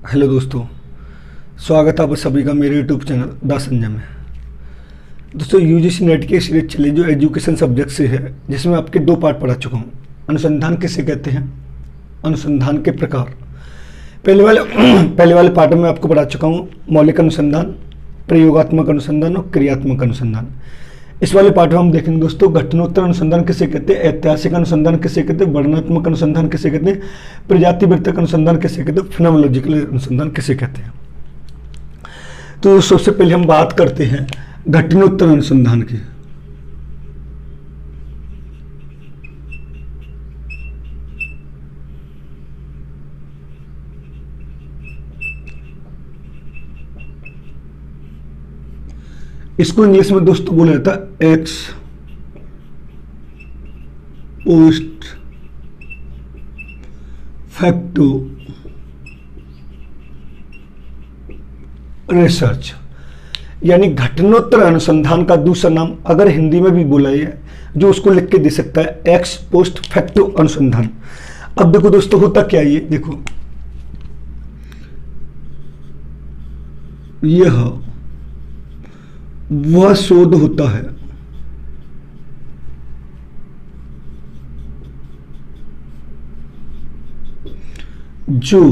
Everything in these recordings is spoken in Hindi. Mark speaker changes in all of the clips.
Speaker 1: हेलो दोस्तों, स्वागत है आप सभी का मेरे यूट्यूब चैनल द संजय में। दोस्तों, यूजीसी नेट की सीरीज चली जो एजुकेशन सब्जेक्ट से है, जिसमें आपके दो पार्ट पढ़ा चुका हूँ। अनुसंधान किसे कहते हैं, अनुसंधान के प्रकार। पहले वाले पार्ट में आपको पढ़ा चुका हूँ मौलिक अनुसंधान, प्रयोगात्मक अनुसंधान और क्रियात्मक अनुसंधान। इस वाले पाठ में हम देखेंगे दोस्तों घटनोत्तर अनुसंधान किसे कहते हैं, ऐतिहासिक अनुसंधान किसे कहते हैं, वर्णनात्मक अनुसंधान किसे कहते हैं, प्रजातिवर्तक अनुसंधान किसे कहते हैं, फिनोमेनोलॉजिकल अनुसंधान किसे कहते हैं। तो सबसे पहले हम बात करते हैं घटनोत्तर अनुसंधान की। इसको इंग्लिश में दोस्तों बोला जाता है एक्स पोस्ट फैक्टो रिसर्च, यानी घटनोत्तर अनुसंधान का दूसरा नाम अगर हिंदी में भी बोला है जो उसको लिख के दे सकता है एक्स पोस्ट फैक्टो अनुसंधान। अब देखो दोस्तों होता क्या है, ये देखो यह वह शोध होता है जो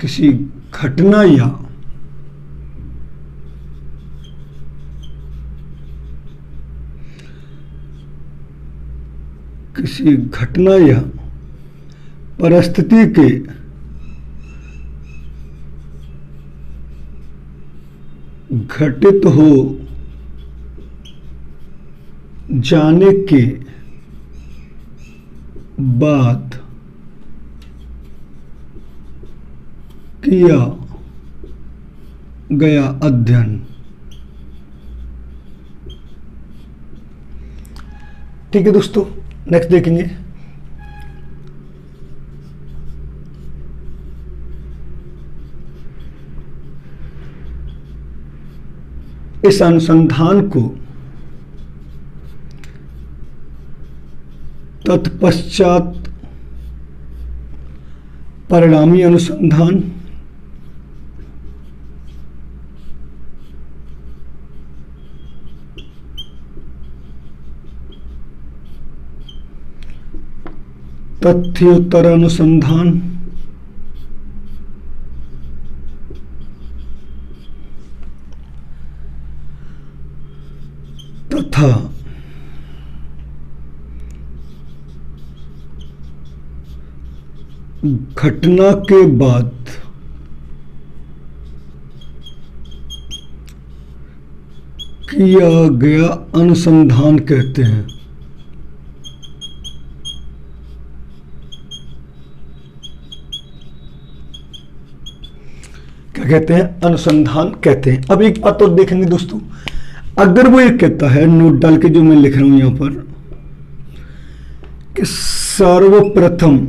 Speaker 1: किसी घटना या परिस्थिति के घटित हो जाने के बाद किया गया अध्ययन। ठीक है दोस्तों, नेक्स्ट देखेंगे इस अनुसंधान को तत्पश्चात परिणामी अनुसंधान, तथ्योत्तर अनुसंधान तथा घटना के बाद किया गया अनुसंधान कहते हैं। क्या कहते हैं, अनुसंधान कहते हैं। अब एक बात और देखेंगे दोस्तों, अगर वो ये कहता है, नोट डाल के जो मैं लिख रहा हूं यहां पर, कि सर्वप्रथम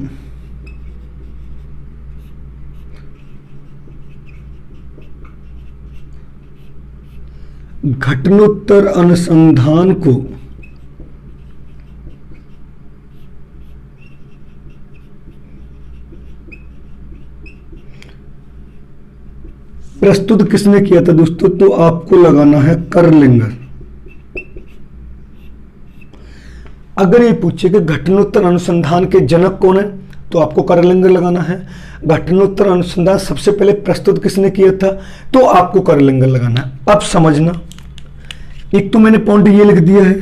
Speaker 1: घटनोत्तर अनुसंधान को प्रस्तुत किसने किया था दोस्तों, तो आपको लगाना है करलिंगर। अगर ये पूछे कि घटनोत्तर अनुसंधान के जनक कौन है, तो आपको करलिंगर लगाना है। घटनोत्तर अनुसंधान सबसे पहले प्रस्तुत किसने किया था, तो आपको करलिंगर लगाना है। अब समझना, एक तो मैंने पॉइंट ये लिख दिया है,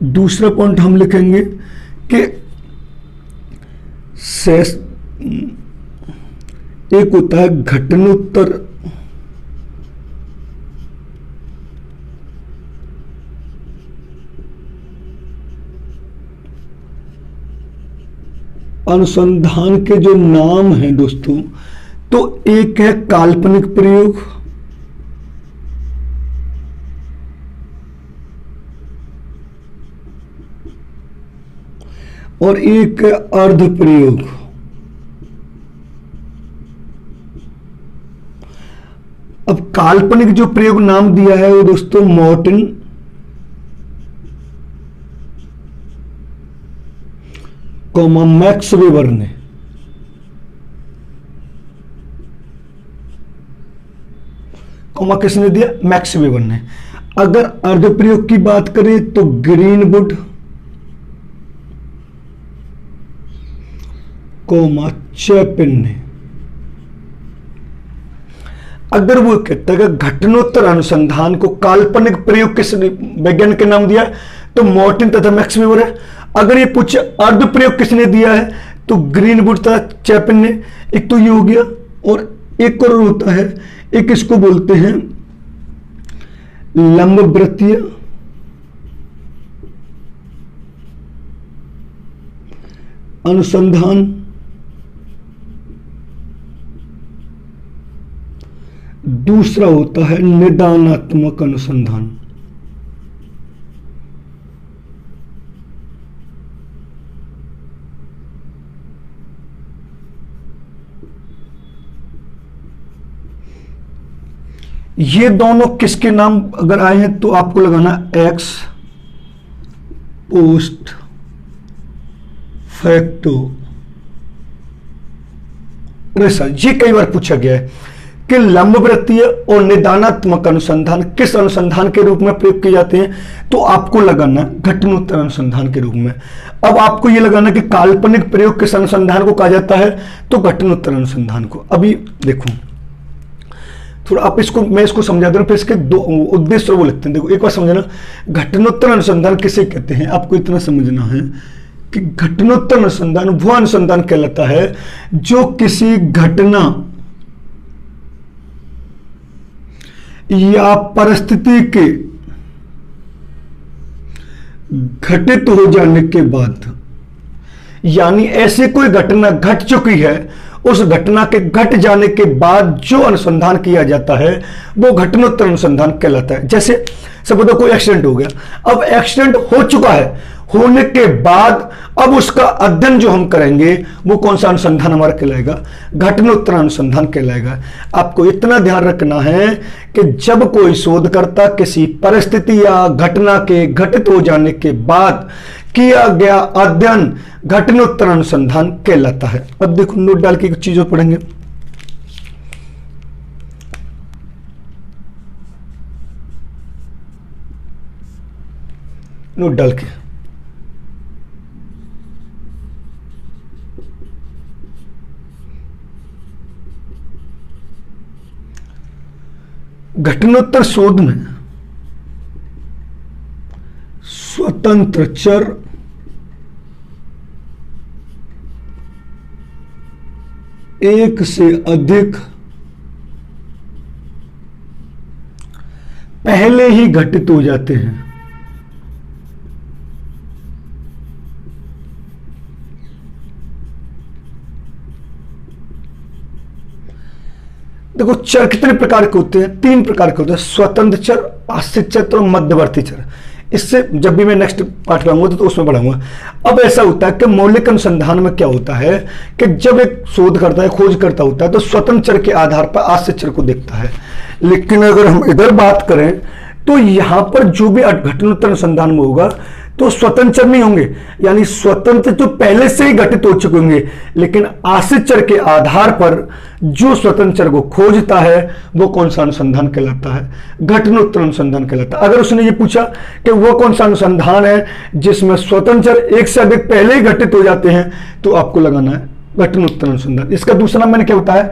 Speaker 1: दूसरा पॉइंट हम लिखेंगे कि एक होता है घटनोत्तर अनुसंधान के जो नाम हैं दोस्तों, तो एक है काल्पनिक प्रयोग और एक है अर्ध प्रयोग। अब काल्पनिक जो प्रयोग नाम दिया है वो दोस्तों मॉर्टिन कॉमा मैक्स वेबर ने कॉमा किसने दिया? मैक्स वेबर ने। अगर अर्ध प्रयोग की बात करें तो ग्रीनवुड कॉमा चैपिन ने। अगर वो कहता है कि घटनोत्तर अनुसंधान को काल्पनिक प्रयोग किस वैज्ञानिक के नाम दिया है तो मॉर्टिन तथा मैक्स वेबर है। अगर ये पूछे अर्ध प्रयोग किसने दिया है तो ग्रीनवुड तथा चैपिन ने। एक तो ये हो गया, और एक और होता है, एक इसको बोलते हैं लंबवृत्तीय अनुसंधान, दूसरा होता है निदानात्मक अनुसंधान। ये दोनों किसके नाम अगर आए हैं तो आपको लगाना एक्स पोस्ट फैक्टो रिसर्च। ये कई बार पूछा गया है कि लंबवृत्तीय और निदानात्मक अनुसंधान किस अनुसंधान के रूप में प्रयोग किए जाते हैं, तो आपको लगाना घटनोत्तर अनुसंधान के रूप में। अब आपको यह लगाना कि काल्पनिक प्रयोग किस अनुसंधान को कहा जाता है तो घटनोत्तर अनुसंधान को। अभी देखो थोड़ा आप इसको, मैं इसको समझा दे रहा हूं, फिर इसके दो उद्देश्य वो लिखते हैं। देखो एक बार समझना, घटनोत्तर अनुसंधान किसे कहते हैं, आपको इतना समझना है कि घटनोत्तर अनुसंधान वो अनुसंधान कहलाता है जो किसी घटना या परिस्थिति के घटित हो जाने के बाद, यानी ऐसी कोई घटना घट चुकी है, उस घटना के घट जाने के बाद जो अनुसंधान किया जाता है वो घटनोत्तर अनुसंधान कहलाता है। जैसे सब कोई एक्सीडेंट हो गया, अब एक्सीडेंट हो चुका है, होने के बाद अब उसका अध्ययन जो हम करेंगे वो कौन सा अनुसंधान हमारा कहलाएगा, घटनोत्तर अनुसंधान कहलाएगा। आपको इतना ध्यान रखना है कि जब कोई शोधकर्ता किसी परिस्थिति या घटना के घटित हो जाने के बाद किया गया अध्ययन घटनोत्तर अनुसंधान कहलाता है। अब देखो नोट डाल के कुछ चीजों पढ़ेंगे। नोट डाल के घटनोत्तर शोध में स्वतंत्र चर एक से अधिक पहले ही घटित हो जाते हैं। देखो चर कितने प्रकार के होते हैं, 3 प्रकार के होते हैं, स्वतंत्र चर, आश्रित चर और मध्यवर्ती चर। इससे जब भी मैं नेक्स्ट पार्ट पढ़ाऊंगा तो उसमें पढ़ाऊंगा। अब ऐसा होता है कि मौलिक अनुसंधान में क्या होता है कि जब एक शोध करता है, खोज करता होता है तो स्वतंत्र चर के आधार पर आश्रित चर को देखता है। लेकिन अगर हम इधर बात करें तो यहां पर जो भी घटनोत्तर अनुसंधान में होगा तो स्वतंत्र चर नहीं होंगे, यानी स्वतंत्र तो पहले से ही घटित हो चुके होंगे, लेकिन आश्रित चर के आधार पर जो स्वतंत्र चर को खोजता है वो कौन सा अनुसंधान कहलाता है, घटनोत्तर अनुसंधान कहलाता है। अगर उसने ये पूछा कि वो कौन सा अनुसंधान है जिसमें स्वतंत्र चर एक से अधिक पहले ही घटित हो जाते हैं तो आपको लगाना है घटनोत्तर अनुसंधान। इसका दूसरा नाम मैंने क्या होता है,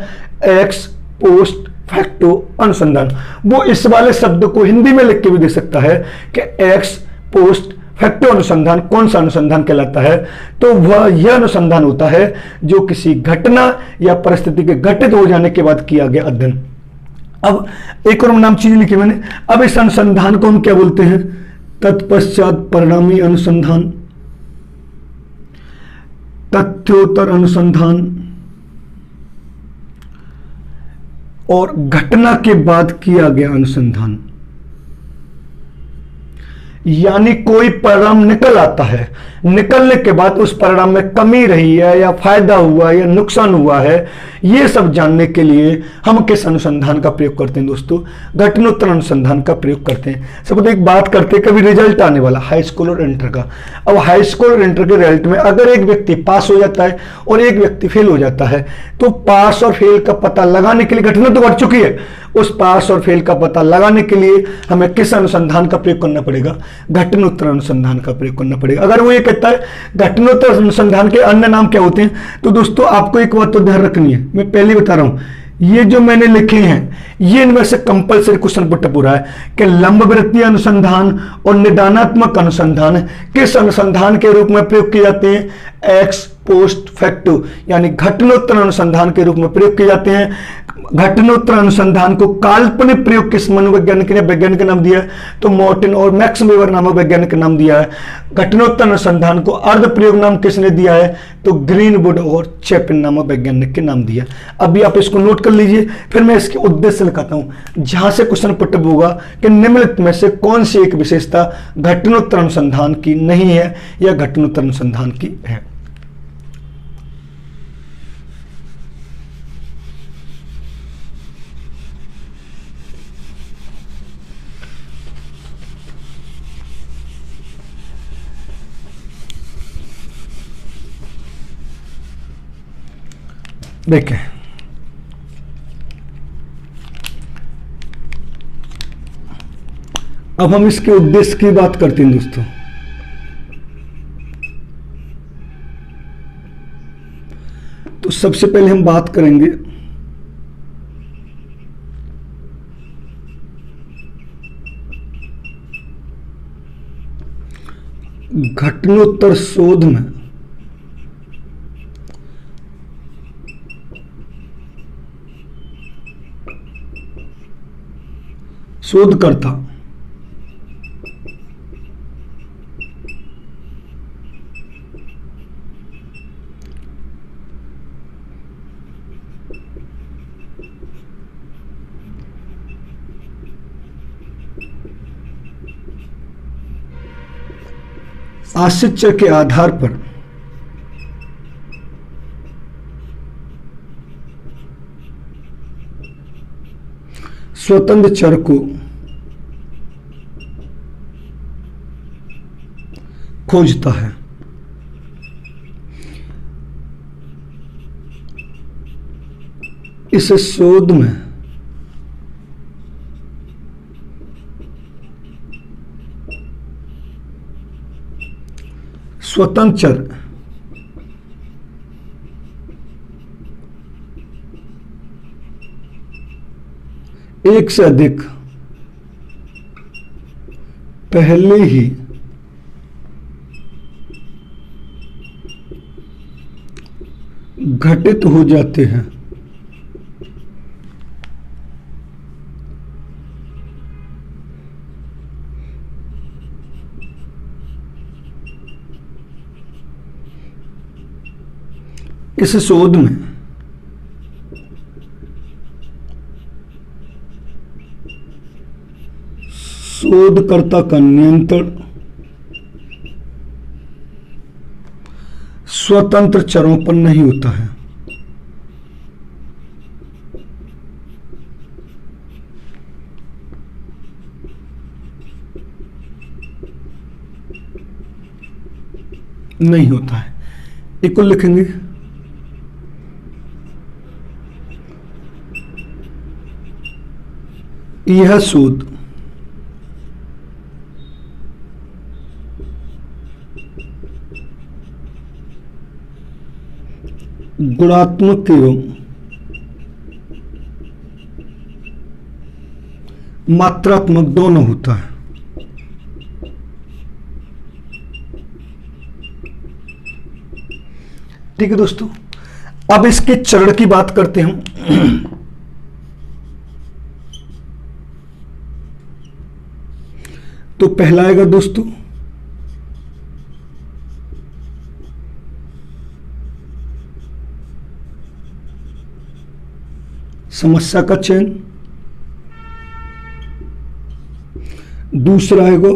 Speaker 1: एक्स पोस्ट फैक्टो अनुसंधान। वो इस वाले शब्द को हिंदी में लिख के भी दे सकता है कि एक्स पोस्ट फैक्टो अनुसंधान कौन सा अनुसंधान कहलाता है, तो वह यह अनुसंधान होता है जो किसी घटना या परिस्थिति के घटित हो जाने के बाद किया गया अध्ययन। अब एक और नाम चीज लिखी मैंने। अब इस अनुसंधान को हम क्या बोलते हैं, तत्पश्चात परिणामी अनुसंधान, तथ्योत्तर अनुसंधान और घटना के बाद किया गया अनुसंधान। यानी कोई परिणाम निकल आता है, निकलने के बाद उस परिणाम में कमी रही है या फायदा हुआ या नुकसान हुआ है ये सब जानने के लिए हम किस अनुसंधान का प्रयोग करते हैं दोस्तों? घटनोत्तर अनुसंधान का प्रयोग करते हैं। सबसे एक बात करते हैं कभी रिजल्ट आने वाला हाई स्कूल और इंटर का। अब हाई स्कूल और इंटर के रिजल्ट में अगर एक व्यक्ति पास हो जाता है और एक व्यक्ति फेल हो जाता है, तो पास और फेल का पता लगाने के लिए, घटना तो घट चुकी है, उस पास और फेल का पता लगाने के लिए हमें किस अनुसंधान का प्रयोग करना पड़ेगा? घटनोत्तर अनुसंधान का प्रयोग करना पड़ेगा। अगर वो ये कहता है घटनोत्तर अनुसंधान के अन्य नाम क्या होते हैं, तो दोस्तों आपको एक बात तो ध्यान रखनी है, मैं पहले बता रहा हूं, ये जो मैंने लिखे हैं ये इनमें से कंपलसरी क्वेश्चन पुट हो रहा है कि लंबवृत्तीय अनुसंधान और निदानात्मक अनुसंधान किस अनुसंधान के रूप में प्रयोग किए जाते हैं? एक्स पोस्ट फैक्टो, यानी घटनोत्तर अनुसंधान के रूप में प्रयोग किए जाते हैं। घटनोत्तर अनुसंधान को काल्पनिक प्रयोग किस मनोवैज्ञानिक ने वैज्ञानिक का नाम दिया है? तो मॉर्टिन और मैक्स वेबर नामक वैज्ञानिक का नाम दिया है। घटनोत्तर अनुसंधान को अर्ध प्रयोग नाम किसने दिया है? तो ग्रीनवुड और चैपिन नामक वैज्ञानिक के नाम दिया। अभी आप इसको नोट कर लीजिए, फिर मैं इसके उद्देश्य लिखाता हूं जहां से क्वेश्चन पुट होगा कि निम्नलिखित में से कौन सी एक विशेषता घटनोत्तर अनुसंधान की नहीं है या घटनोत्तर अनुसंधान की है। देखें, अब हम इसके उद्देश्य की बात करते हैं दोस्तों। तो सबसे पहले हम बात करेंगे घटनोत्तर शोध में शोधकर्ता आश्चर्य के आधार पर स्वतंत्र चर को खोजता है। इस शोध में स्वतंत्र चर एक से अधिक पहले ही घटित हो जाते हैं। इस शोध में शोधकर्ता का नियंत्रण स्वतंत्र चरों पर नहीं होता है। नहीं होता है। एक को लिखेंगे यह शोध गुणात्मक एवं मात्रात्मक दोनों होता है। ठीक है दोस्तों, अब इसके चरण की बात करते हैं। तो पहला आएगा दोस्तों समस्या का चयन, दूसरा आएगा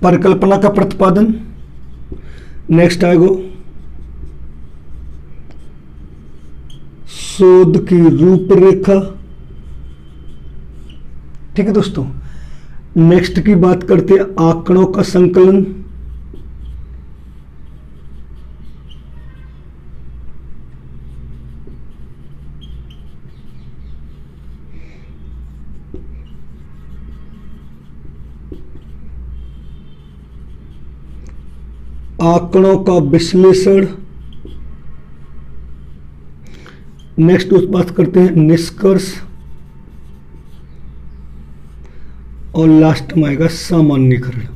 Speaker 1: परिकल्पना का प्रतिपादन, नेक्स्ट आएगा शोध की रूपरेखा। ठीक है दोस्तों, नेक्स्ट की बात करते हैं आंकड़ों का संकलन, आंकड़ों का विश्लेषण, नेक्स्ट उस बात करते हैं निष्कर्ष, और लास्ट में आएगा सामान्यीकरण।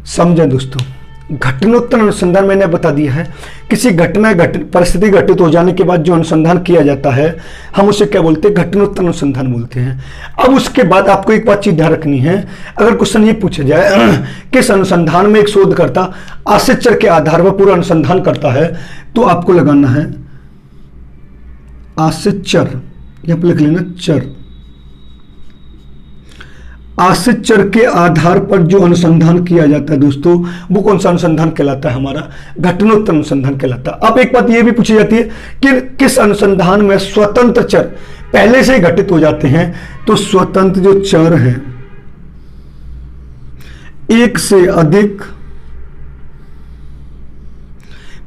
Speaker 1: समझे दोस्तों, घटनोत्तर अनुसंधान मैंने बता दिया है, किसी घटना परिस्थिति घटित हो जाने के बाद जो अनुसंधान किया जाता है हम उसे क्या बोलते हैं, घटनोत्तर अनुसंधान बोलते हैं। अब उसके बाद आपको एक बात चीज ध्यान रखनी है, अगर क्वेश्चन ये पूछा जाए किस अनुसंधान में एक शोधकर्ता आश्रित चर के आधार पर पूरा अनुसंधान करता है, तो आपको लगाना है आश्रित चर, यहां पर लिख लेना चर। आश्रित चर के आधार पर जो अनुसंधान किया जाता है दोस्तों, वो कौन सा अनुसंधान कहलाता है, हमारा घटनोत्तर अनुसंधान कहलाता है। अब एक बात ये भी पूछी जाती है कि किस अनुसंधान में स्वतंत्र चर पहले से ही घटित हो जाते हैं, तो स्वतंत्र जो चर हैं एक से अधिक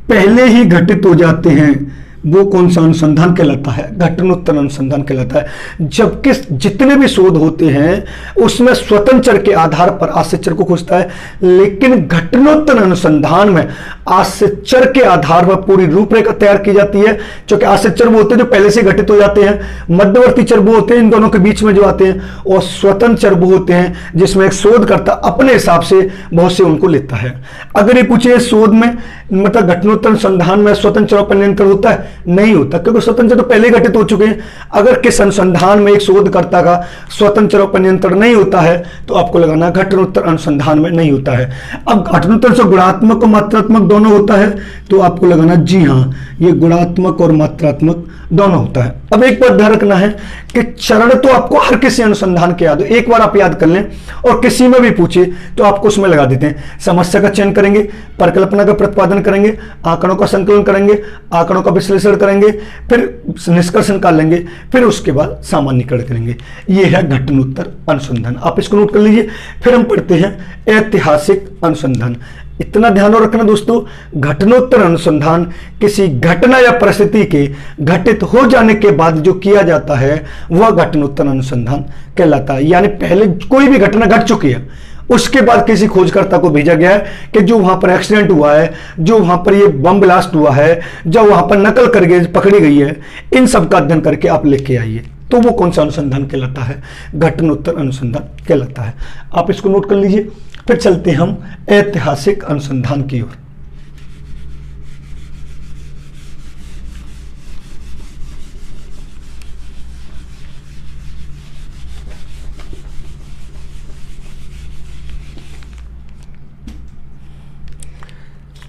Speaker 1: पहले ही घटित हो जाते हैं, वो कौन सा अनुसंधान कहलाता है, घटनोत्तर अनुसंधान कहलाता है। जबकि जितने भी शोध होते हैं उसमें स्वतंत्र चर के आधार पर आश्रित चर को खोजता है, लेकिन घटनोत्तर अनुसंधान में आश्रित चर के आधार पर पूरी रूपरेखा तैयार की जाती है। क्योंकि आश्रित चर वो होते हैं जो पहले से घटित हो जाते हैं, मध्यवर्ती चर वो होते हैं इन दोनों के बीच में जो आते हैं, और स्वतंत्र चर वो होते हैं जिसमें एक शोधकर्ता अपने हिसाब से बहुत से उनको लेता है। अगर ये पूछे शोध में मतलब घटनोत्तर अनुसंधान में स्वतंत्र चरों पर नियंत्रण होता है, नहीं होता, क्योंकि स्वतंत्र तो पहले घटित हो चुके हैं। अगर किस अनुसंधान में एक शोधकर्ता का स्वतंत्र चरों पर नियंत्रण नहीं होता है, तो आपको लगाना घटनोत्तर अनुसंधान में नहीं होता है। अब घटनोत्तर से गुणात्मक और मात्रात्मक दोनों होता है, तो आपको लगाना जी हाँ, ये गुणात्मक और मात्रात्मक दोनों होता है। अब एक बात ध्यान रखना है कि चरण तो आपको हर किसी अनुसंधान के याद हो, एक बार आप याद कर लें और किसी में भी पूछे तो आपको उसमें लगा देते हैं। समस्या का चयन करेंगे, परिकल्पना का प्रतिपादन करेंगे, आंकड़ों का संकलन करेंगे, आंकड़ों का विश्लेषण करेंगे, फिर निष्कर्ष निकाल लेंगे, फिर उसके बाद सामान्यीकरण करेंगे। यह है घटनोत्तर अनुसंधान, आप इसको नोट कर लीजिए। फिर हम पढ़ते हैं ऐतिहासिक अनुसंधान। इतना ध्यान रखना दोस्तों, घटनोत्तर अनुसंधान किसी घटना या परिस्थिति के घटित हो जाने के बाद जो किया जाता है वह घटनोत्तर अनुसंधान कहलाता है। यानी पहले कोई भी घटना घट चुकी है, उसके बाद किसी खोजकर्ता को भेजा गया है कि जो वहां पर एक्सीडेंट हुआ है, जो वहां पर ये बम ब्लास्ट हुआ है, जो वहां पर नकल करके पकड़ी गई है, इन सब का अध्ययन करके आप लेके आइए, तो वो कौन सा अनुसंधान कहलाता है, घटनोत्तर अनुसंधान कहलाता है। आप इसको नोट कर लीजिए। फिर चलते हम ऐतिहासिक अनुसंधान की ओर।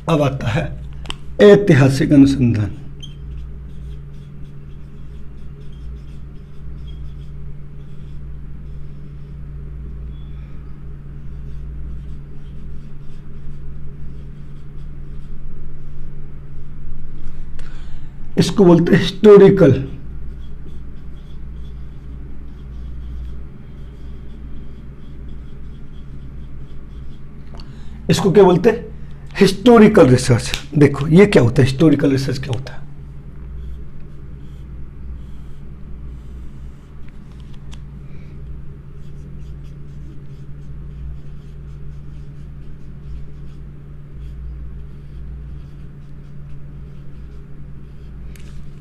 Speaker 1: अब आता है ऐतिहासिक अनुसंधान। इसको बोलते हैं हिस्टोरिकल। इसको क्या बोलते हैं, हिस्टोरिकल रिसर्च। देखो ये क्या होता है, हिस्टोरिकल रिसर्च क्या होता है।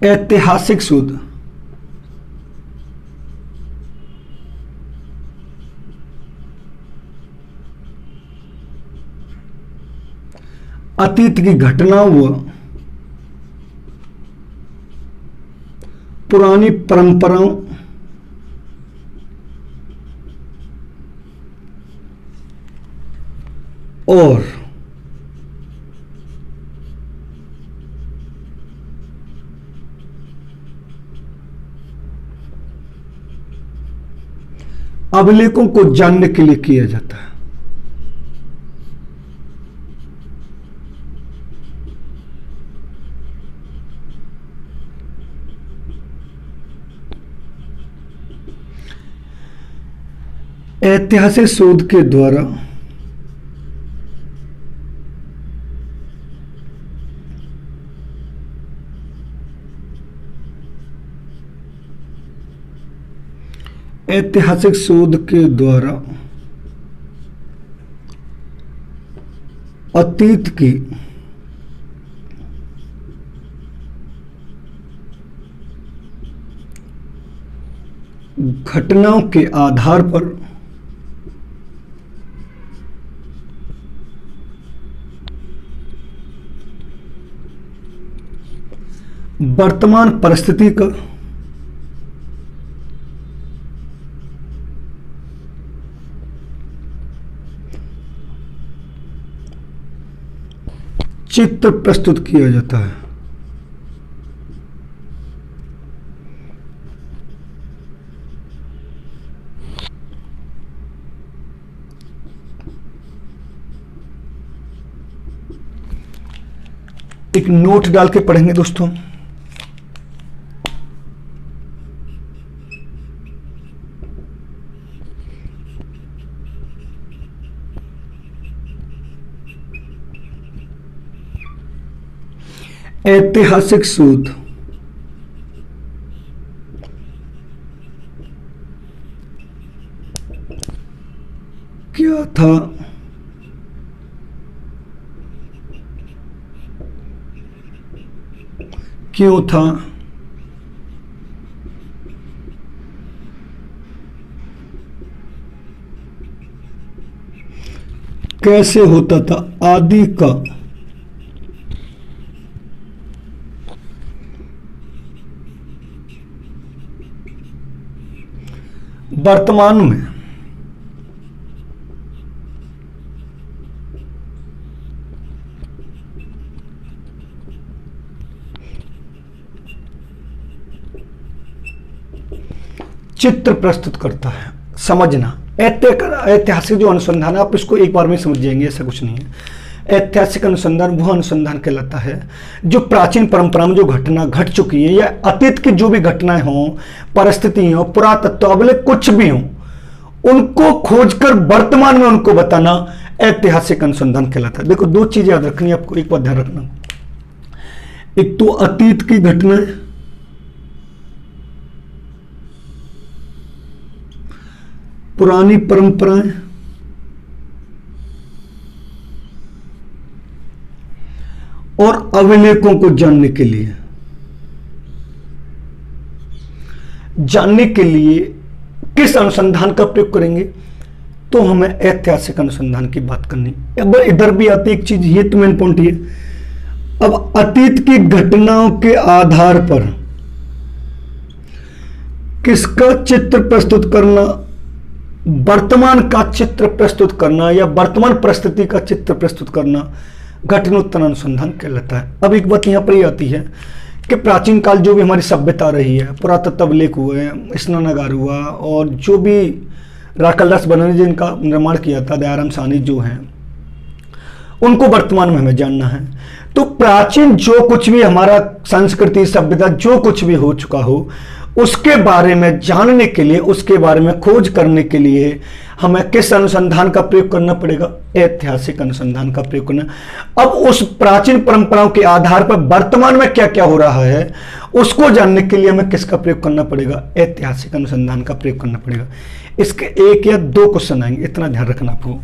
Speaker 1: ऐतिहासिक शोध अतीत की घटनाओं व पुरानी परंपराओं और अभिलेखों को जानने के लिए किया जाता है। ऐतिहासिक शोध के द्वारा ऐतिहासिक शोध के द्वारा अतीत की घटनाओं के आधार पर वर्तमान परिस्थिति का चित्र प्रस्तुत किया जाता है। एक नोट डाल के पढ़ेंगे दोस्तों। ऐतिहासिक शोध क्या था, क्यों था, कैसे होता था आदि का वर्तमान में चित्र प्रस्तुत करता है। समझना, ऐतिहासिक जो अनुसंधान है आप इसको एक बार में समझ जाएंगे, ऐसा कुछ नहीं है। ऐतिहासिक अनुसंधान वह अनुसंधान कहलाता है जो प्राचीन परंपरा में जो घटना घट चुकी है या अतीत की जो भी घटनाएं हों, परिस्थिति हो, पुरातत्व अभिलेख कुछ भी हो, उनको खोजकर वर्तमान में उनको बताना ऐतिहासिक अनुसंधान कहलाता है। देखो दो चीजें याद रखनी है आपको, एक बात ध्यान रखना, एक तो अतीत की घटनाएं, पुरानी परंपराएं, और अभिलेखों को जानने के लिए किस अनुसंधान का प्रयोग करेंगे, तो हमें ऐतिहासिक अनुसंधान की बात करनी। अब इधर भी आती एक चीज, ये तो मेन पॉइंट ये, अब अतीत की घटनाओं के आधार पर किसका चित्र प्रस्तुत करना, वर्तमान का चित्र प्रस्तुत करना या वर्तमान परिस्थिति का चित्र प्रस्तुत करना घटनोत्तर अनुसंधान कहलाता है। अब एक बात यहां पर ये आती है कि प्राचीन काल जो भी हमारी सभ्यता रही है, पुरातत्व अभिलेख हुए, स्नानागार हुआ और जो भी राकलदास बनाने जिनका निर्माण किया था, दयाराम साहनी जो हैं, उनको वर्तमान में हमें जानना है। तो प्राचीन जो कुछ भी हमारा संस्कृति सभ्यता जो कुछ भी हो चुका हो, उसके बारे में जानने के लिए, उसके बारे में खोज करने के लिए हमें किस अनुसंधान का प्रयोग करना पड़ेगा, ऐतिहासिक अनुसंधान का प्रयोग करना। अब उस प्राचीन परंपराओं के आधार पर वर्तमान में क्या क्या हो रहा है उसको जानने के लिए हमें किसका प्रयोग करना पड़ेगा, ऐतिहासिक अनुसंधान का प्रयोग करना पड़ेगा। इसके एक या दो क्वेश्चन आएंगे, इतना ध्यान रखना आपको,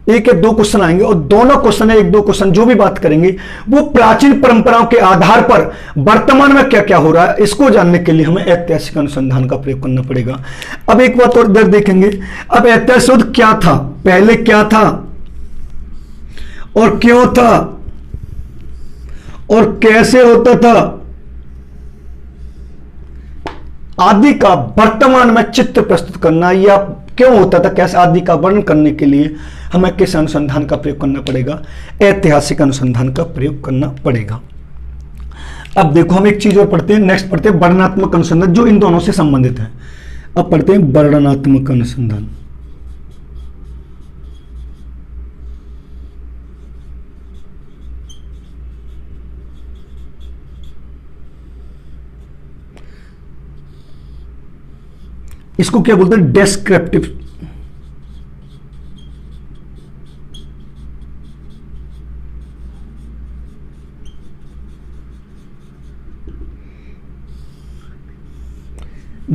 Speaker 1: एक या दो क्वेश्चन आएंगे और दोनों क्वेश्चन है, एक दो क्वेश्चन जो भी बात करेंगे वो प्राचीन परंपराओं के आधार पर वर्तमान में क्या क्या हो रहा है इसको जानने के लिए हमें ऐतिहासिक अनुसंधान का प्रयोग करना पड़ेगा। अब एक बात और इधर देखेंगे, अब ऐतिहासिक शोध क्या था, पहले क्या था और क्यों था और कैसे होता था आदि का वर्तमान में चित्र प्रस्तुत करना, या क्यों होता था कैसे आदि का वर्णन करने के लिए हमें किस अनुसंधान का प्रयोग करना पड़ेगा, ऐतिहासिक अनुसंधान का प्रयोग करना पड़ेगा। अब देखो हम एक चीज और पढ़ते हैं, नेक्स्ट पढ़ते हैं वर्णनात्मक अनुसंधान जो इन दोनों से संबंधित है। अब पढ़ते हैं वर्णनात्मक अनुसंधान। इसको क्या बोलते हैं? डेस्क्रिप्टिव।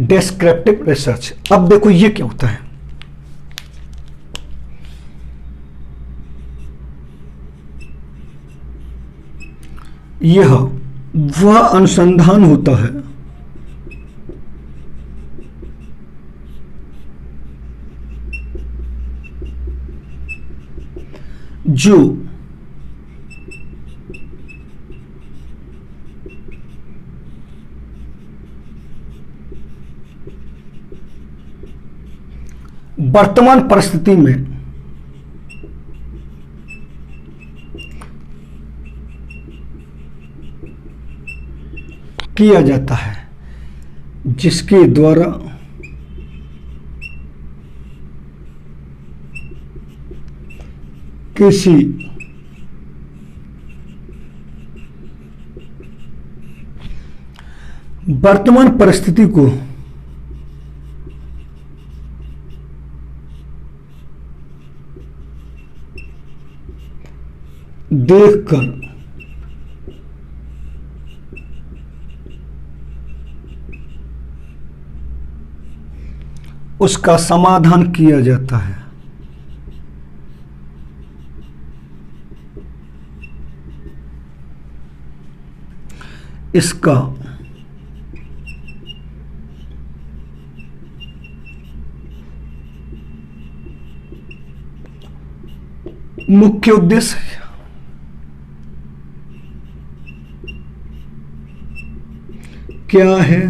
Speaker 1: Descriptive research. अब देखो ये क्या होता है। यह वह अनुसंधान होता है जो वर्तमान परिस्थिति में किया जाता है, जिसके द्वारा किसी वर्तमान परिस्थिति को देखकर उसका समाधान किया जाता है। इसका मुख्य उद्देश्य क्या है,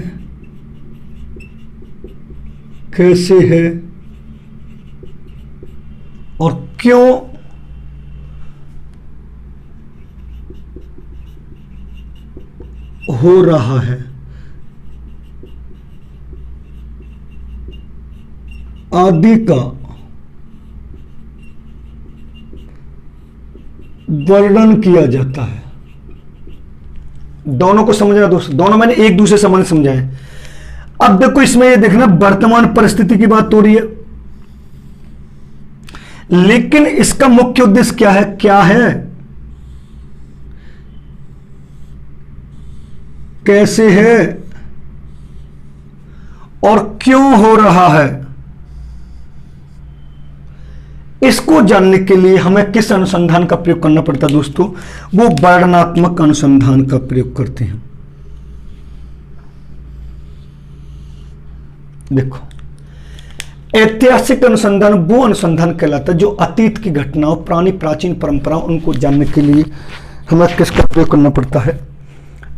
Speaker 1: कैसे है और क्यों हो रहा है, आदि का वर्णन किया जाता है। दोनों को समझना दोस्तों, दोनों मैंने एक दूसरे संबंध समझाए। अब देखो इसमें ये देखना वर्तमान परिस्थिति की बात हो रही है, लेकिन इसका मुख्य उद्देश्य क्या है, कैसे है और क्यों हो रहा है। इसको जानने के लिए हमें किस अनुसंधान का प्रयोग करना पड़ता है दोस्तों? वो वर्णनात्मक अनुसंधान का प्रयोग करते हैं। देखो, ऐतिहासिक अनुसंधान वो अनुसंधान कहलाता है जो अतीत की घटनाओं, प्राचीन परंपराओं, उनको जानने के लिए हमें किसका प्रयोग करना पड़ता है?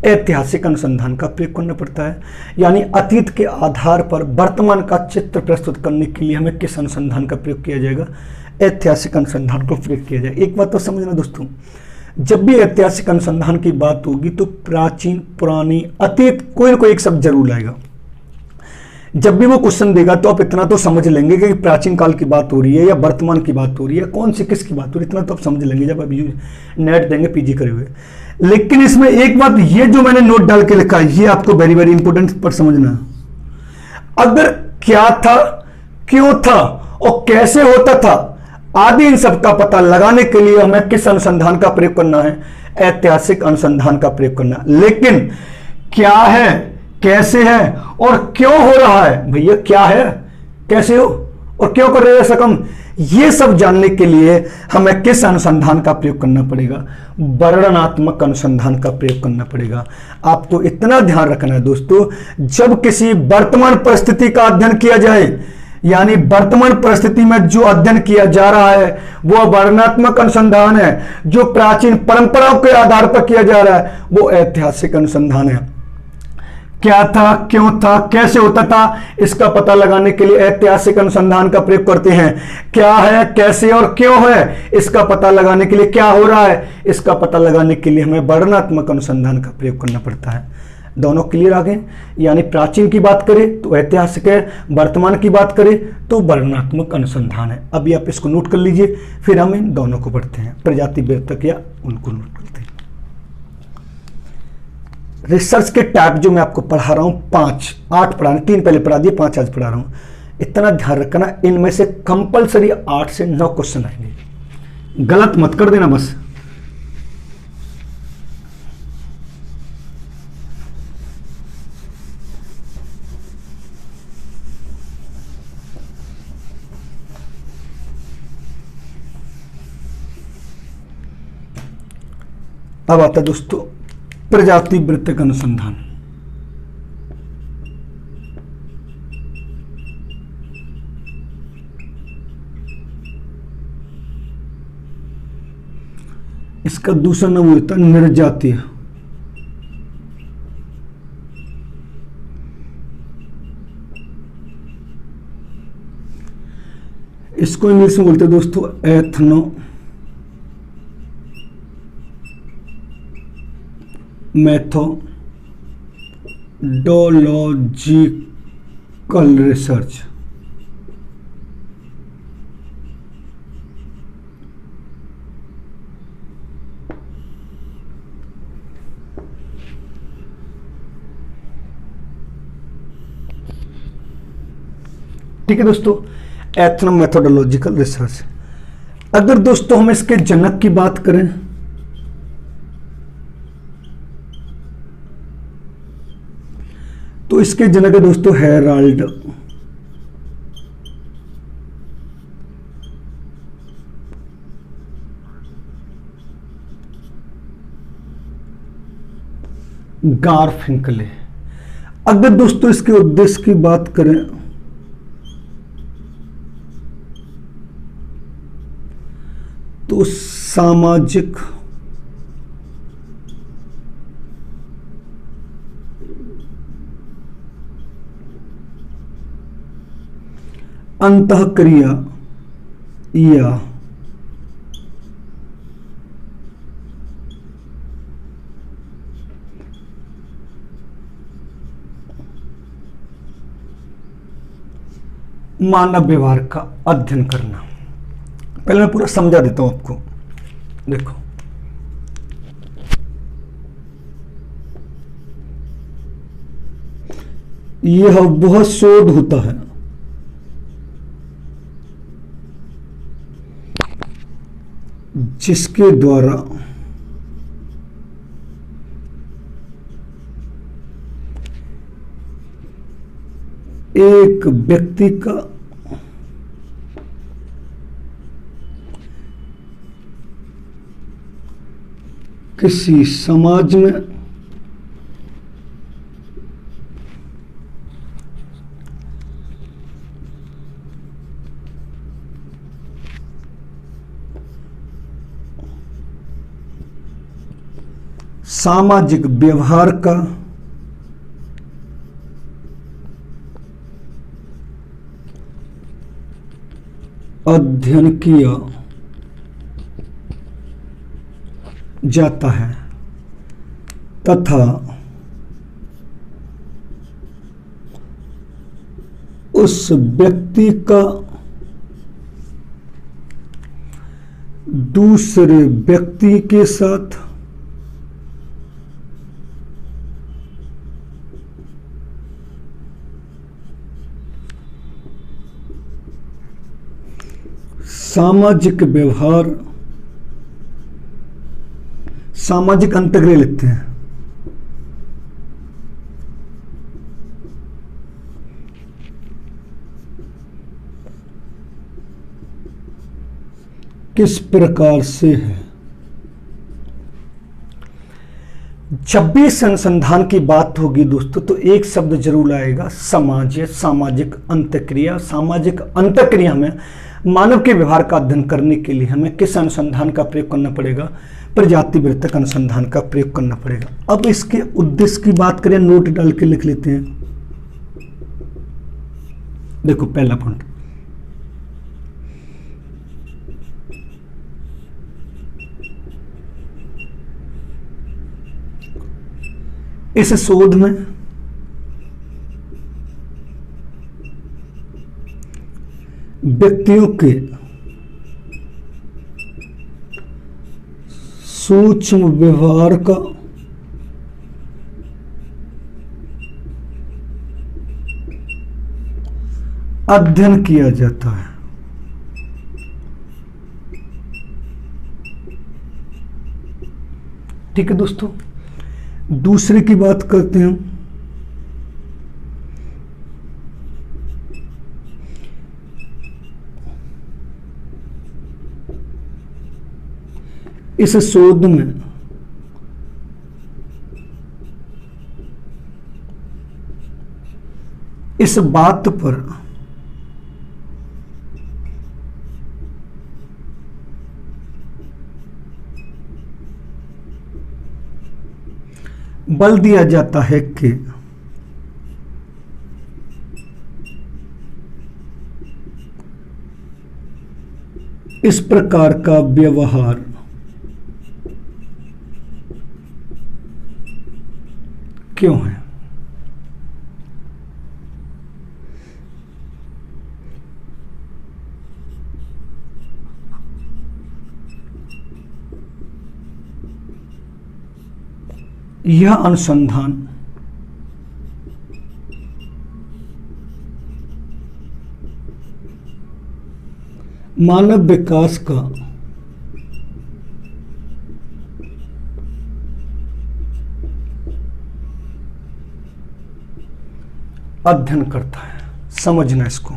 Speaker 1: ऐतिहासिक अनुसंधान का प्रयोग करना पड़ता है। यानी अतीत के आधार पर वर्तमान का चित्र प्रस्तुत करने के लिए हमें किस अनुसंधान का प्रयोग किया जाएगा? ऐतिहासिक अनुसंधान को प्रयोग किया जाए। एक बात तो समझना दोस्तों, जब भी ऐतिहासिक अनुसंधान की बात होगी तो प्राचीन, पुरानी, अतीत कोई ना कोई एक शब्द जरूर लाएगा। जब भी वो क्वेश्चन देगा तो आप इतना तो समझ लेंगे कि प्राचीन काल की बात हो रही है या वर्तमान की बात हो रही है, कौन सी किसकी बात हो रही है, इतना तो आप समझ लेंगे जब आप नेट देंगे पीजी करे हुए। लेकिन इसमें एक बात, ये जो मैंने नोट डाल के लिखा है, ये आपको वेरी वेरी इंपॉर्टेंट पर समझना। अगर क्या था, क्यों था और कैसे होता था आदि, इन सब का पता लगाने के लिए हमें किस अनुसंधान का प्रयोग करना है? ऐतिहासिक अनुसंधान का प्रयोग करना। लेकिन क्या है, कैसे है और क्यों हो रहा है, भैया क्या है, कैसे हो और क्यों कर रहे हैं सकम, ये सब जानने के लिए हमें किस अनुसंधान का प्रयोग करना पड़ेगा? वर्णनात्मक अनुसंधान का प्रयोग करना पड़ेगा। आपको इतना ध्यान रखना है दोस्तों, जब किसी वर्तमान परिस्थिति का अध्ययन किया जाए, यानी वर्तमान परिस्थिति में जो अध्ययन किया जा रहा है वो वर्णनात्मक अनुसंधान है, जो प्राचीन परंपराओं के आधार पर किया जा रहा है वो ऐतिहासिक अनुसंधान है। क्या था, क्यों था, कैसे होता था, इसका पता लगाने के लिए ऐतिहासिक अनुसंधान का प्रयोग करते हैं। क्या है, कैसे और क्यों है, इसका पता लगाने के लिए क्या हो रहा है, इसका पता लगाने के लिए हमें वर्णनात्मक अनुसंधान का प्रयोग करना पड़ता है। दोनों क्लियर आ गए। यानी प्राचीन की बात करें तो ऐतिहासिक है, वर्तमान की बात करें तो वर्णनात्मक अनुसंधान है। अभी आप इसको नोट कर लीजिए, फिर हम इन दोनों को पढ़ते हैं, प्रजाति विवर्तक या उनको नोट करते हैं। रिसर्च के टाइप जो मैं आपको पढ़ा रहा हूं 5, 8 पढ़ा, 3 पहले पढ़ा दिए, 5 आज पढ़ा रहा हूं। इतना ध्यान रखना, इनमें से कंपलसरी 8 से 9 क्वेश्चन आएंगे, गलत मत कर देना बस। अब आता है दोस्तों प्रजाति वृत्तक अनुसंधान। इसका दूसरा नाम होता है निर्जातीय। इसको इंग्लिश में बोलते हैं दोस्तों एथनो मैथोडोलॉजिकल रिसर्च। ठीक है दोस्तों, एथनो मैथोडोलॉजिकल रिसर्च। अगर दोस्तों हम इसके जनक की बात करें तो इसके जनक है दोस्तों हेराल्ड गारफिंकले। अगर दोस्तों इसके उद्देश्य की बात करें तो सामाजिक अंतःक्रिया या मानव व्यवहार का अध्ययन करना। पहले मैं पूरा समझा देता हूं आपको। देखो, यह वह शोध होता है जिसके द्वारा एक व्यक्ति का किसी समाज में सामाजिक व्यवहार का अध्ययन किया जाता है तथा उस व्यक्ति का दूसरे व्यक्ति के साथ सामाजिक व्यवहार, सामाजिक अंतर्क्रिया लिखते हैं, किस प्रकार से है। जब भी इस अनुसंधान की बात होगी दोस्तों तो एक शब्द जरूर आएगा, समाज या सामाजिक अंतःक्रिया। सामाजिक अंतःक्रिया में मानव के व्यवहार का अध्ययन करने के लिए हमें किस अनुसंधान का प्रयोग करना पड़ेगा? प्रजाति वृत्तक अनुसंधान का प्रयोग करना पड़ेगा। अब इसके उद्देश्य की बात करें, नोट डाल के लिख लेते हैं। देखो पहला पॉइंट, इस शोध में व्यक्तियों के सूक्ष्म व्यवहार का अध्ययन किया जाता है। ठीक है दोस्तों, दूसरे की बात करते हैं। इस शोध में इस बात पर बल दिया जाता है कि इस प्रकार का व्यवहार क्यों है। यह अनुसंधान मानव विकास का अध्ययन करता है। समझना इसको,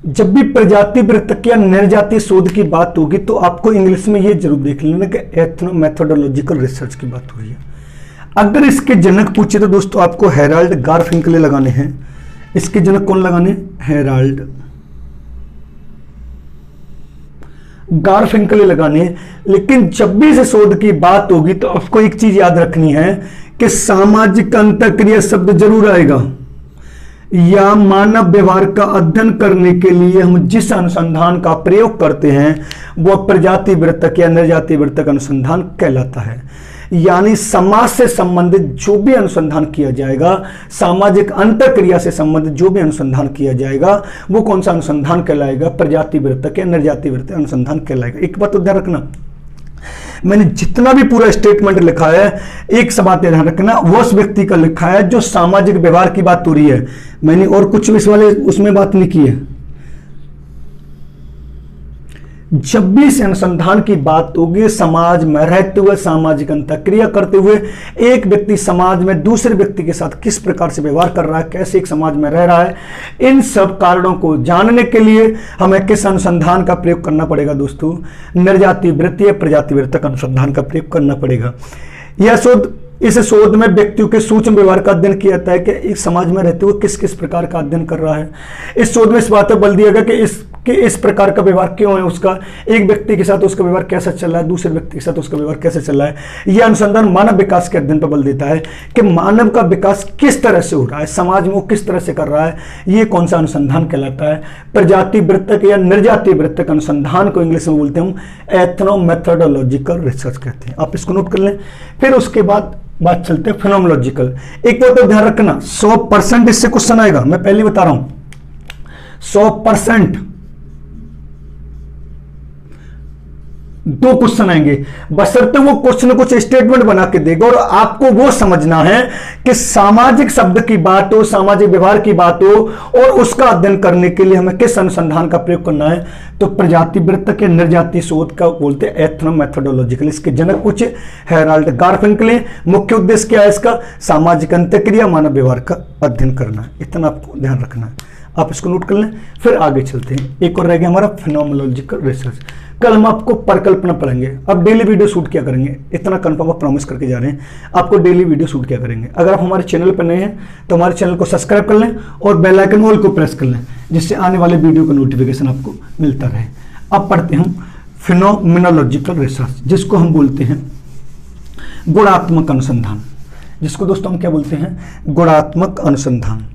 Speaker 1: जब भी प्रजाति वृत्त या निर्जातीय शोध की बात होगी तो आपको इंग्लिश में ये जरूर देख लेना कि एथनो मेथोडोलॉजिकल रिसर्च की बात हुई है। अगर इसके जनक पूछे तो दोस्तों आपको हेराल्ड गारफिंकले लगाने हैं। इसके जनक कौन लगाने? हेराल्ड गारफिंकले लगाने। लेकिन जब भी इस शोध की बात होगी तो आपको एक चीज याद रखनी है कि सामाजिक अंतःक्रिया शब्द जरूर आएगा, या मानव व्यवहार का अध्ययन करने के लिए हम जिस अनुसंधान का प्रयोग करते हैं वह प्रजाति वृत्तक या निर्जाति वृत्तक अनुसंधान कहलाता है। यानी समाज से संबंधित जो भी अनुसंधान किया जाएगा, सामाजिक अंतःक्रिया से संबंधित जो भी अनुसंधान किया जाएगा वो कौन सा अनुसंधान कहलाएगा? प्रजाति वृत्तक या निर्जाति वृत्तक अनुसंधान कहलाएगा। एक बात तो ध्यान रखना, मैंने जितना भी पूरा स्टेटमेंट लिखा है एक सब बात ध्यान रखना, वो उस व्यक्ति का लिखा है जो सामाजिक व्यवहार की बात हो रही है। मैंने और कुछ इस वाले उसमें बात नहीं की है। जब भी इस अनुसंधान की बात होगी समाज में रहते हुए, सामाजिक अंतःक्रिया करते हुए, एक व्यक्ति समाज में दूसरे व्यक्ति के साथ किस प्रकार से व्यवहार कर रहा है, कैसे एक समाज में रह रहा है, इन सब कारणों को जानने के लिए हमें किस अनुसंधान का प्रयोग करना पड़ेगा दोस्तों? निर्जाति वृत्तीय प्रजाति वृत्तक अनुसंधान का प्रयोग करना पड़ेगा। यह शोध, इस शोध में व्यक्तियों के सूक्ष्म व्यवहार का अध्ययन किया जाता है कि एक समाज में रहते हुए किस किस प्रकार का अध्ययन कर रहा है। इस शोध में इस बात पर बल दिया गया कि इस प्रकार का व्यवहार क्यों है उसका, एक व्यक्ति के साथ उसका व्यवहार कैसा चल रहा है, दूसरे व्यक्ति के साथ उसका व्यवहार कैसे चल रहा है। यह अनुसंधान मानव विकास के अध्ययन पर बल देता है कि मानव का विकास किस तरह से हो रहा है, समाज में वो किस तरह से कर रहा है। ये कौन सा अनुसंधान कहलाता है? प्रजाति वृत्तक या निर्जाति वृत्तक अनुसंधान को इंग्लिश में बोलते हैं एथनो मेथोडोलॉजिकल रिसर्च कहते हैं। आप इसको नोट कर लें। फिर उसके बाद बात चलते हैं फिनोमेनोलॉजिकल। एक बात तो ध्यान रखना, 100% इससे क्वेश्चन आएगा, मैं पहले बता रहा हूं 100%। 2 क्वेश्चन आएंगे, बशर्ते वो कुछ न कुछ स्टेटमेंट बना के देगा और आपको वो समझना है कि सामाजिक शब्द की बात हो, सामाजिक व्यवहार की बात हो और उसका अध्ययन करने के लिए हमें किस अनुसंधान का प्रयोग करना है। तो प्रजाति वृत्तक या निर्जाति शोध का बोलते हैं एथनो मेथोडोलॉजिकल। इसके जनक पूछे हेराल्ड गारफिंकले। मुख्य उद्देश्य क्या है इसका? सामाजिक अंतःक्रिया मानव व्यवहार का अध्ययन करना है। इतना आपको ध्यान रखना है, आप इसको नोट कर लें। फिर आगे चलते हैं, एक और रह गया हमारा फिनोमेनोलॉजिकल रिसर्च। कल हम आपको परिकल्पना पढ़ेंगे। अब डेली वीडियो शूट किया करेंगे, इतना कंफर्म आप प्रॉमिस करके जा रहे हैं, आपको डेली वीडियो शूट किया करेंगे। अगर आप हमारे चैनल पर नए हैं तो हमारे चैनल को सब्सक्राइब कर लें और बेल आइकन ऑल को प्रेस कर लें, जिससे आने वाले वीडियो का नोटिफिकेशन आपको मिलता रहे। अब पढ़ते हैं फिनोमेनोलॉजिकल रिसर्च, जिसको हम बोलते हैं गुणात्मक अनुसंधान। जिसको दोस्तों हम क्या बोलते हैं? गुणात्मक अनुसंधान।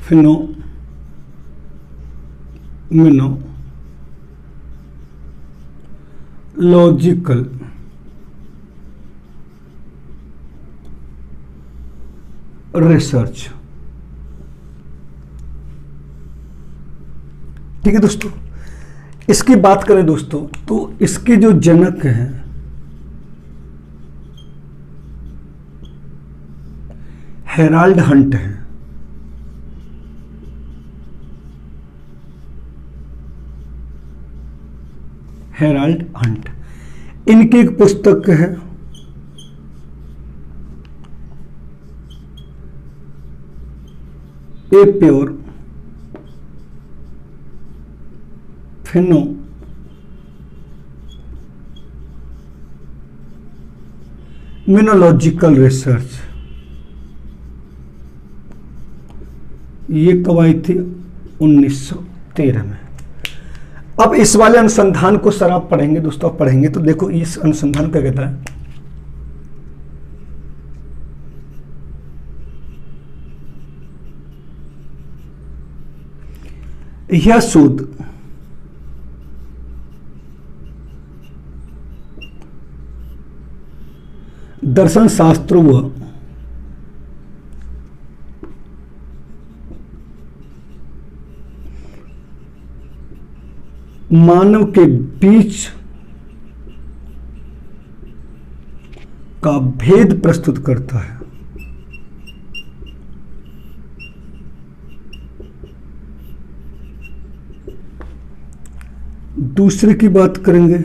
Speaker 1: Phenomenological research. ठीक है दोस्तों, इसकी बात करें दोस्तों तो इसके जो जनक हैं हेराल्ड हंट हैं। हेराल्ड हंट, इनकी एक पुस्तक है ए प्योर फिनोमिनोलॉजिकल रिसर्च। ये कब आई थी? 1913 में। अब इस वाले अनुसंधान को सर आप पढ़ेंगे दोस्तों, आप पढ़ेंगे तो देखो इस अनुसंधान क्या कहता है। यह शोध दर्शन शास्त्र व मानव के बीच का भेद प्रस्तुत करता है। दूसरे की बात करेंगे,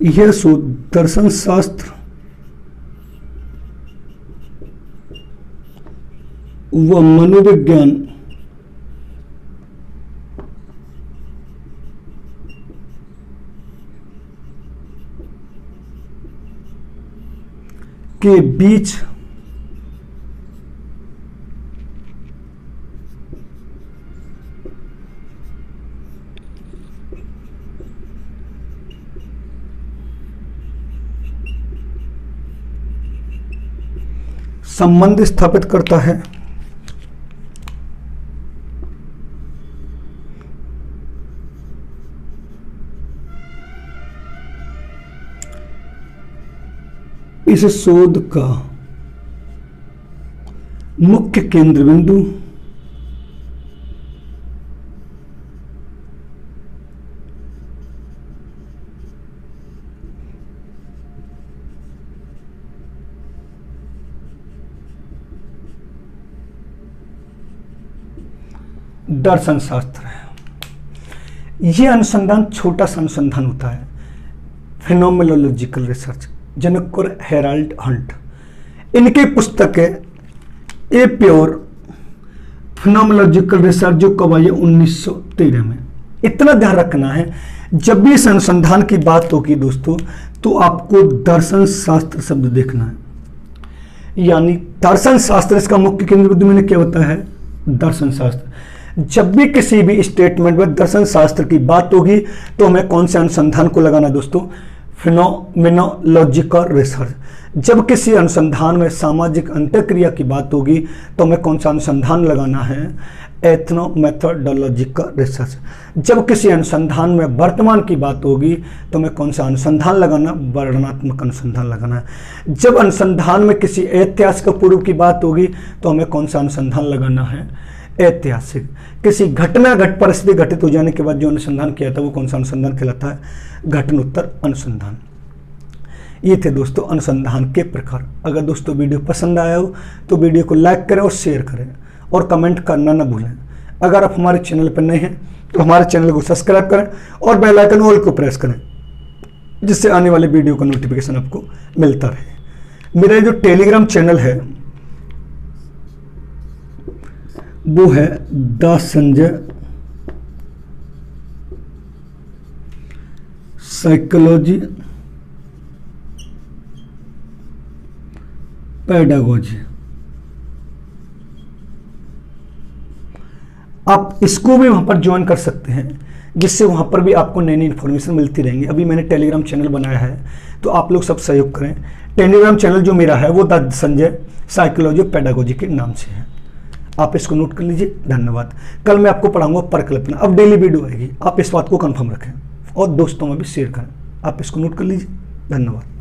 Speaker 1: यह शोध दर्शन शास्त्र व मनोविज्ञान के बीच संबंध स्थापित करता है। इस शोध का मुख्य केंद्र बिंदु दर्शन शास्त्र है। यह अनुसंधान छोटा सा अनुसंधान होता है, फिनोमिनोलॉजिकल रिसर्च। जनक और हेराल्ड हंट, इनकी पुस्तक है ए प्योर फिनोमिनोलॉजिकल रिसर्च, जो कब आई है? 1913 में। इतना ध्यान रखना है, जब भी इस अनुसंधान की बात होगी दोस्तों तो आपको दर्शन शास्त्र शब्द देखना है। यानी दर्शन शास्त्र इसका मुख्य केंद्र बिंदु मैंने क्या बताया है? दर्शन शास्त्र। जब भी किसी भी स्टेटमेंट में दर्शन शास्त्र की बात होगी तो हमें कौन से अनुसंधान को लगाना दोस्तों? Phenomenological research. जब किसी अनुसंधान में सामाजिक अंतःक्रिया की बात होगी तो हमें कौन सा अनुसंधान लगाना है? एथनोमेथोडोलॉजिकल रिसर्च। जब किसी अनुसंधान में वर्तमान की बात होगी तो हमें कौन सा अनुसंधान लगाना? वर्णनात्मक अनुसंधान लगाना है। जब अनुसंधान में किसी ऐतिहासिक पूर्व की बात होगी तो हमें कौन सा अनुसंधान लगाना है? ऐतिहासिक। किसी घटना परिस्थिति घटित हो जाने के बाद जो अनुसंधान किया था वो कौन सा अनुसंधान कहलाता है? घटनोत्तर अनुसंधान। ये थे दोस्तों अनुसंधान के प्रकार। अगर दोस्तों वीडियो पसंद आया हो तो वीडियो को लाइक करें और शेयर करें और कमेंट करना ना भूलें। अगर आप हमारे चैनल पर नए हैं तो हमारे चैनल को सब्सक्राइब करें और बेल आइकन ऑल को प्रेस करें, जिससे आने वाले वीडियो का नोटिफिकेशन आपको मिलता रहे। मेरा जो टेलीग्राम चैनल है वो है द संजय साइकोलॉजी पेडागोजी। आप इसको भी वहां पर ज्वाइन कर सकते हैं। जिससे वहाँ पर भी आपको नई नई इन्फॉर्मेशन मिलती रहेंगी। अभी मैंने टेलीग्राम चैनल बनाया है, तो आप लोग सब सहयोग करें। टेलीग्राम चैनल जो मेरा है वो द संजय साइकोलॉजी पेडागोजी के नाम से है, आप इसको नोट कर लीजिए। धन्यवाद। कल मैं आपको पढ़ाऊंगा परिकल्पना, अब डेली वीडियो आएगी, आप इस बात को कंफर्म रखें और दोस्तों में भी शेयर करें। आप इसको नोट कर लीजिए। धन्यवाद।